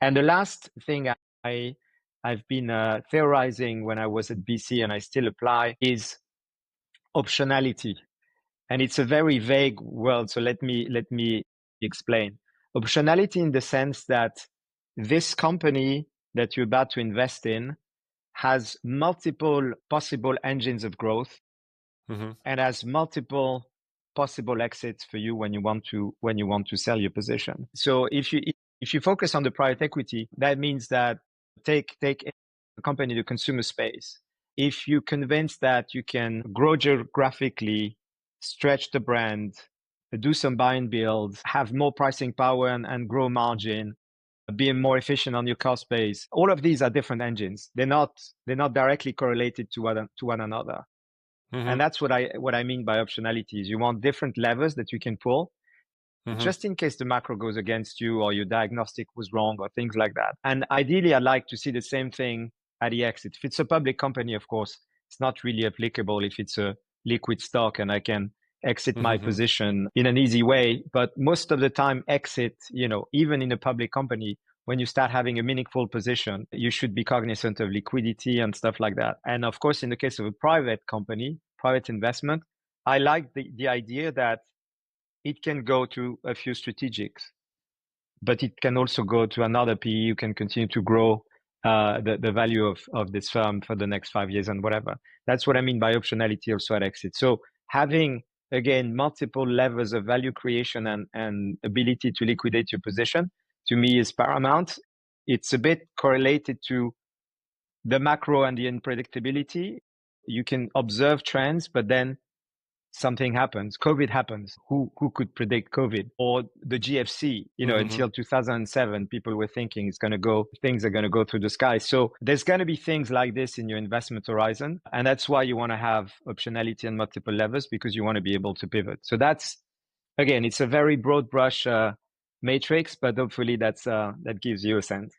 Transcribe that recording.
And the last thing I've been theorizing when I was at BC, and I still apply, is optionality. And it's a very vague word, so let me explain. Optionality in the sense that this company that you're about to invest in has multiple possible engines of growth, and has multiple possible exits for you when you want to sell your position. So if you focus on the private equity, that means that take a company in the consumer space. If you're convinced that you can grow geographically, stretch the brand, do some buy and build, have more pricing power and grow margin, being more efficient on your cost base, all of these are different engines. They're not directly correlated to one another. And that's what I mean by optionality is you want different levers that you can pull just in case the macro goes against you or your diagnostic was wrong or things like that. And ideally, I'd like to see the same thing at the exit. If it's a public company, of course, it's not really applicable if it's a liquid stock and I can exit my position in an easy way. But most of the time, exit, even in a public company, when you start having a meaningful position, you should be cognizant of liquidity and stuff like that. And of course, in the case of a private company, private investment, I like the idea that it can go to a few strategics, but it can also go to another PE. You can continue to grow the value of this firm for the next 5 years and whatever. That's what I mean by optionality also at exit. So having, again, multiple levels of value creation and ability to liquidate your position, to me, is paramount. It's a bit correlated to the macro and the unpredictability. You can observe trends, but then something happens. COVID happens. Who could predict COVID or the GFC? Until 2007, people were thinking things are going to go through the sky. So there's going to be things like this in your investment horizon. And that's why you want to have optionality and multiple levers, because you want to be able to pivot. So that's, again, it's a very broad brush matrix, but hopefully that gives you a sense.